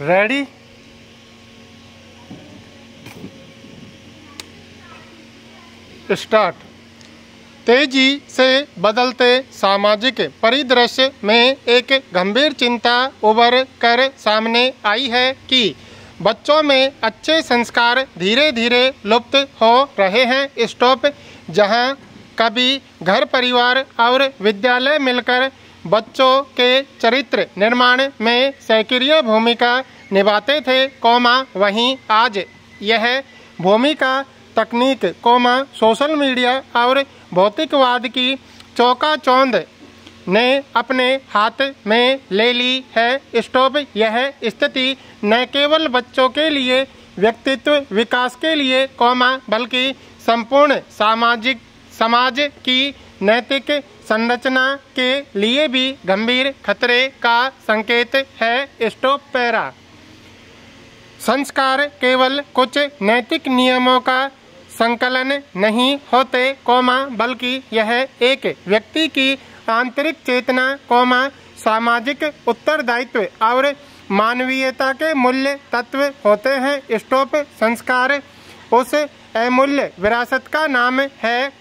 Ready. Start. तेजी से बदलते सामाजिक परिदृश्य में एक गंभीर चिंता उभर कर सामने आई है कि बच्चों में अच्छे संस्कार धीरे धीरे लुप्त हो रहे हैं। स्टॉप। जहां कभी घर, परिवार और विद्यालय मिलकर बच्चों के चरित्र निर्माण में सक्रिय भूमिका निभाते थे, वहीं आज यह भूमिका तकनीक, सोशल मीडिया और भौतिकवाद की चौकाचौंध ने अपने हाथ में ले ली है। स्टॉप। यह स्थिति न केवल बच्चों के लिए व्यक्तित्व विकास के लिए, बल्कि संपूर्ण समाज की नैतिक संरचना के लिए भी गंभीर खतरे का संकेत है। स्टॉप। पैरा। संस्कार केवल कुछ नैतिक नियमों का संकलन नहीं होते, बल्कि यह एक व्यक्ति की आंतरिक चेतना, सामाजिक उत्तरदायित्व और मानवीयता के मूल्य तत्व होते हैं। स्टॉप। संस्कार उस अमूल्य विरासत का नाम है,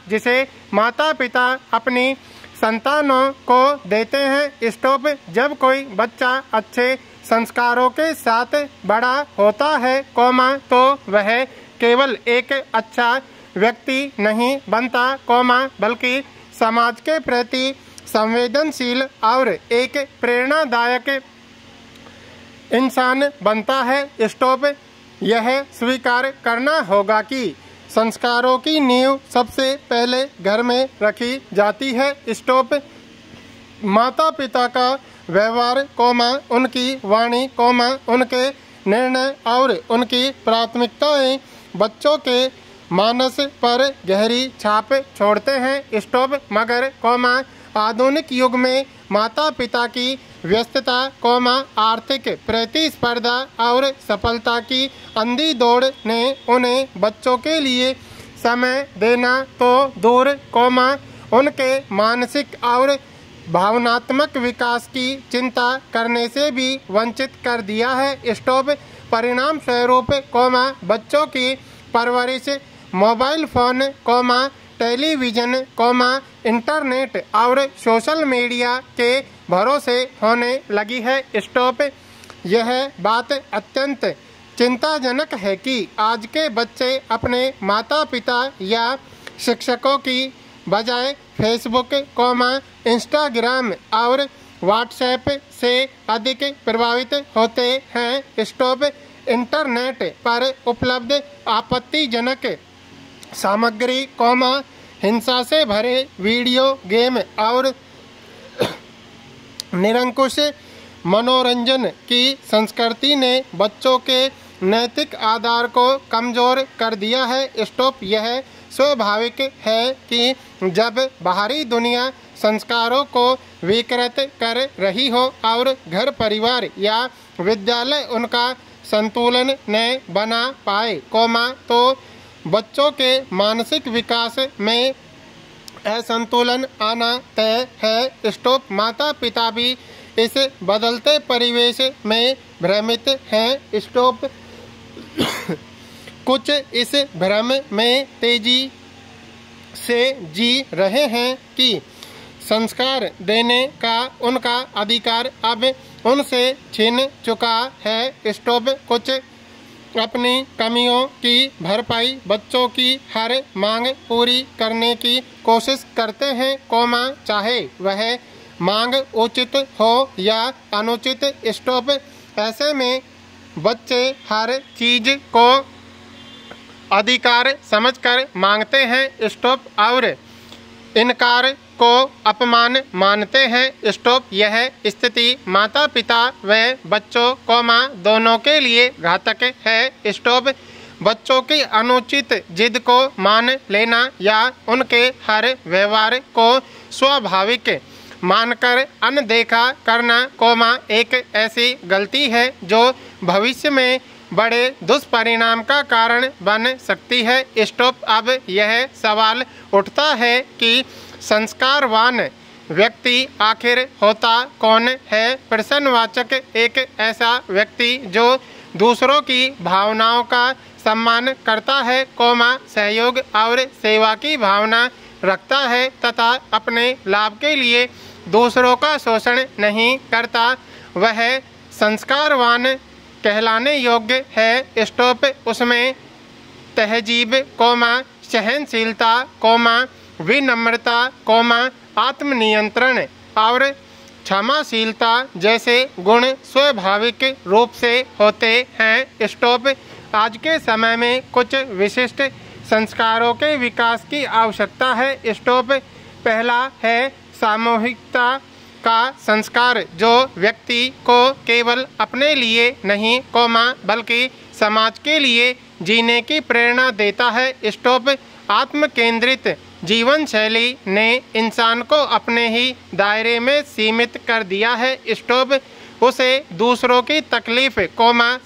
जिसे माता पिता अपनी संतानों को देते हैं। स्टॉप। जब कोई बच्चा अच्छे संस्कारों के साथ बड़ा होता है, तो वह केवल एक अच्छा व्यक्ति नहीं बनता, बल्कि समाज के प्रति संवेदनशील और एक प्रेरणादायक इंसान बनता है। स्टॉप। यह स्वीकार करना होगा कि संस्कारों की नींव सबसे पहले घर में रखी जाती है। स्टॉप। माता पिता का व्यवहार, उनकी वाणी, उनके निर्णय और उनकी प्राथमिकताएं बच्चों के मानस पर गहरी छाप छोड़ते हैं। स्टॉप। मगर, आधुनिक युग में माता पिता की व्यस्तता, आर्थिक प्रतिस्पर्धा और सफलता की अंधी दौड़ ने उन्हें बच्चों के लिए समय देना तो दूर, उनके मानसिक और भावनात्मक विकास की चिंता करने से भी वंचित कर दिया है। स्टॉप। परिणाम स्वरूप, बच्चों की परवरिश मोबाइल फोन, टेलीविजन, इंटरनेट और सोशल मीडिया के भरोसे होने लगी है। स्टॉप। यह बात अत्यंत चिंताजनक है कि आज के बच्चे अपने माता पिता या शिक्षकों की बजाय फेसबुक, इंस्टाग्राम और व्हाट्सएप से अधिक प्रभावित होते हैं। स्टॉप। इंटरनेट पर उपलब्ध आपत्तिजनक सामग्री, हिंसा से भरे वीडियो गेम और निरंकुश मनोरंजन की संस्कृति ने बच्चों के नैतिक आधार को कमजोर कर दिया है। स्टॉप। यह स्वाभाविक है कि जब बाहरी दुनिया संस्कारों को विकृत कर रही हो और घर, परिवार या विद्यालय उनका संतुलन न बना पाए, तो बच्चों के मानसिक विकास में असंतुलन आना तय है। स्टॉप। माता पिता भी इस बदलते परिवेश में भ्रमित हैं। स्टॉप। कुछ इस भ्रम में तेजी से जी रहे हैं कि संस्कार देने का उनका अधिकार अब उनसे छिन चुका है। स्टॉप। कुछ अपनी कमियों की भरपाई बच्चों की हर मांग पूरी करने की कोशिश करते हैं, चाहे वह मांग उचित हो या अनुचित। स्टॉप। ऐसे में बच्चे हर चीज को अधिकार समझकर मांगते हैं। स्टॉप। और इनकार को अपमान मानते हैं। स्टॉप। यह स्थिति माता पिता व बच्चों, दोनों के लिए घातक है। स्टॉप। बच्चों की अनुचित जिद को मान लेना या उनके हर व्यवहार को स्वाभाविक मानकर अनदेखा करना, एक ऐसी गलती है जो भविष्य में बड़े दुष्परिणाम का कारण बन सकती है। स्टॉप। अब यह सवाल उठता है कि संस्कारवान व्यक्ति आखिर होता कौन है? प्रश्नवाचक एक ऐसा व्यक्ति जो दूसरों की भावनाओं का सम्मान करता है, सहयोग और सेवा की भावना रखता है तथा अपने लाभ के लिए दूसरों का शोषण नहीं करता, वह संस्कारवान कहलाने योग्य है। स्टॉप। उसमें तहजीब, सहनशीलता, विनम्रता, आत्मनियंत्रण और क्षमाशीलता जैसे गुण स्वाभाविक रूप से होते हैं। स्टॉप। आज के समय में कुछ विशिष्ट संस्कारों के विकास की आवश्यकता है। स्टॉप। पहला है सामूहिकता का संस्कार, जो व्यक्ति को केवल अपने लिए नहीं, बल्कि समाज के लिए जीने की प्रेरणा देता है। स्टॉप। आत्म केंद्रित जीवन शैली ने इंसान को अपने ही दायरे में सीमित कर दिया है। स्टॉप। उसे दूसरों की तकलीफ,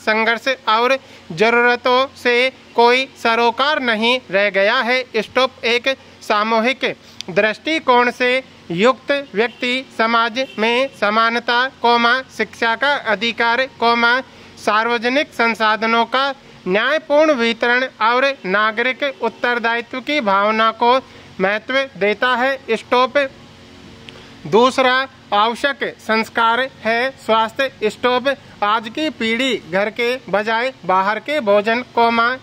संघर्ष और जरूरतों से कोई सरोकार नहीं रह गया है। स्टॉप। एक सामूहिक दृष्टिकोण से युक्त व्यक्ति समाज में समानता, शिक्षा का अधिकार, सार्वजनिक संसाधनों का न्यायपूर्ण वितरण और नागरिक उत्तरदायित्व की भावना को महत्व देता है। स्टॉप। दूसरा आवश्यक संस्कार है स्वास्थ्य। स्टॉप। आज की पीढ़ी घर के बजाय बाहर के भोजन,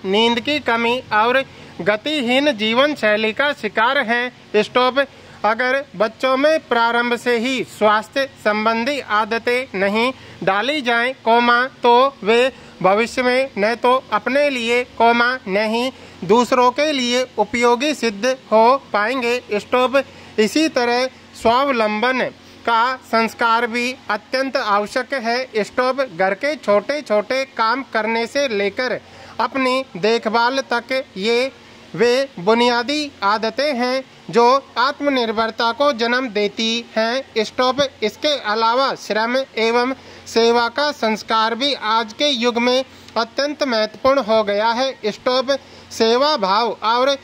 नींद की कमी और गतिहीन जीवन शैली का शिकार है। स्टॉप। अगर बच्चों में प्रारंभ से ही स्वास्थ्य संबंधी आदतें नहीं डाली जाएं, तो वे भविष्य में न तो अपने लिए, न ही दूसरों के लिए उपयोगी सिद्ध हो पाएंगे। स्टॉप। इसी तरह स्वावलंबन का संस्कार भी अत्यंत आवश्यक है। स्टॉप। घर के छोटे छोटे काम करने से लेकर अपनी देखभाल तक ये वे बुनियादी आदतें हैं जो आत्मनिर्भरता को जन्म देती हैं। स्टॉप। इसके अलावा श्रम एवं सेवा का संस्कार भी आज के युग में अत्यंत महत्वपूर्ण हो गया है। स्टॉप। सेवा भाव और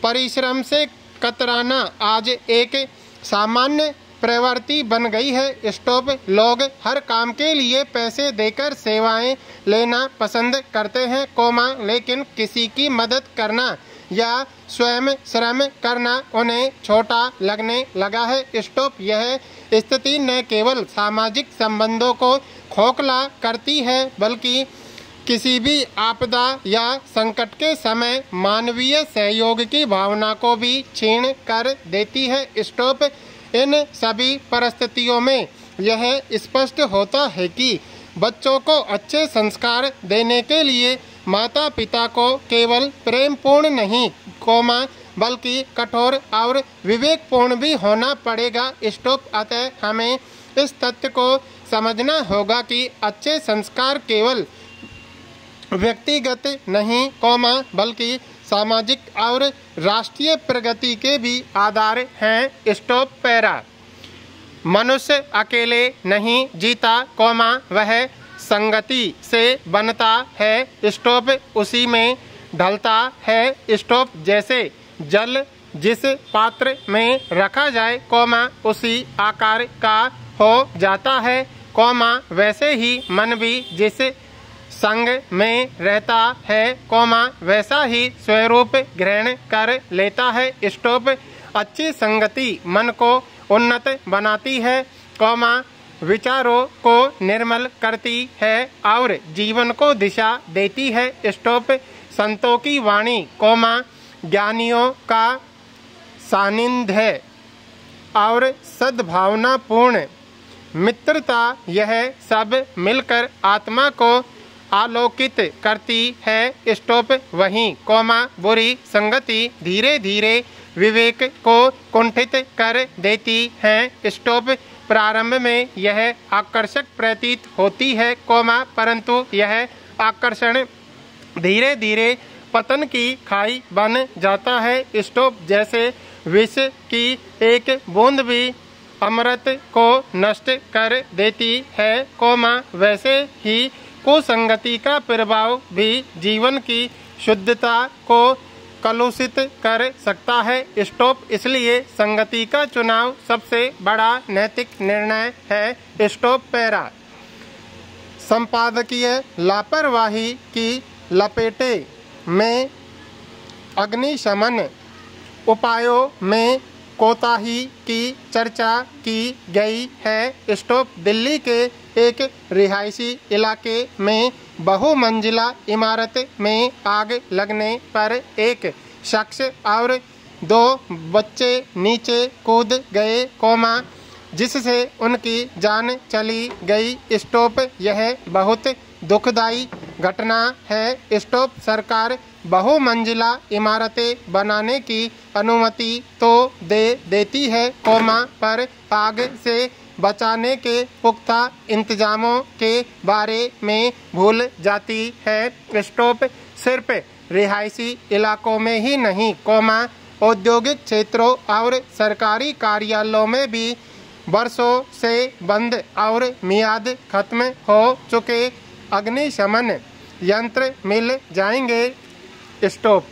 परिश्रम से कतराना आज एक सामान्य प्रवृत्ति बन गई है। स्टॉप। लोग हर काम के लिए पैसे देकर सेवाएं लेना पसंद करते हैं, लेकिन किसी की मदद करना या स्वयं श्रम करना उन्हें छोटा लगने लगा है। स्टॉप। यह स्थिति न केवल सामाजिक संबंधों को खोखला करती है, बल्कि किसी भी आपदा या संकट के समय मानवीय सहयोग की भावना को भी छीन कर देती है। स्टॉप। इन सभी परिस्थितियों में यह स्पष्ट होता है कि बच्चों को अच्छे संस्कार देने के लिए माता पिता को केवल प्रेमपूर्ण नहीं, बल्कि कठोर और विवेकपूर्ण भी होना पड़ेगा। स्टॉप। अतः हमें इस तथ्य को समझना होगा कि अच्छे संस्कार केवल व्यक्तिगत नहीं, बल्कि सामाजिक और राष्ट्रीय प्रगति के भी आधार हैं। स्टॉप। पैरा। मनुष्य अकेले नहीं जीता, वह संगति से बनता है। स्टॉप। उसी में ढलता है। स्टॉप। जैसे जल जिस पात्र में रखा जाए, उसी आकार का हो जाता है, वैसे ही मन भी जिस संग में रहता है, वैसा ही स्वरूप ग्रहण कर लेता है। स्टॉप। अच्छी संगति मन को उन्नत बनाती है, विचारों को निर्मल करती है और जीवन को दिशा देती है। स्टॉप। संतों की वाणी, ज्ञानियों का सानिध्य और सद्भावनापूर्ण मित्रता, यह सब मिलकर आत्मा को आलोकित करती है। स्टॉप। वहीं, बुरी संगति धीरे धीरे विवेक को कुंठित कर देती है। स्टॉप। प्रारंभ में यह आकर्षक प्रतीत होती है, परंतु यह आकर्षण धीरे धीरे पतन की खाई बन जाता है। स्टॉप। जैसे विष की एक बूंद भी अमृत को नष्ट कर देती है, वैसे ही कुसंगति का प्रभाव भी जीवन की शुद्धता को कलुषित कर सकता है। स्टॉप। इसलिए संगति का चुनाव सबसे बड़ा नैतिक निर्णय है। स्टॉप। पैरा। संपादकीय लापरवाही की लपेटे में अग्निशमन उपायों में कोताही की चर्चा की गई है। स्टॉप। दिल्ली के एक रिहायशी इलाके में बहुमंजिला इमारत में आग लगने पर एक शख्स और 2 बच्चे नीचे कूद गए, जिससे उनकी जान चली गई। स्टॉप। यह बहुत दुखदायी घटना है। स्टॉप। सरकार बहुमंजिला इमारतें बनाने की अनुमति तो दे देती है, पर आग से बचाने के पुख्ता इंतजामों के बारे में भूल जाती है। स्टॉप। सिर्फ रिहायशी इलाकों में ही नहीं, औद्योगिक क्षेत्रों और सरकारी कार्यालयों में भी वर्षों से बंद और मियाद खत्म हो चुके अग्निशमन यंत्र मिल जाएंगे। स्टॉप।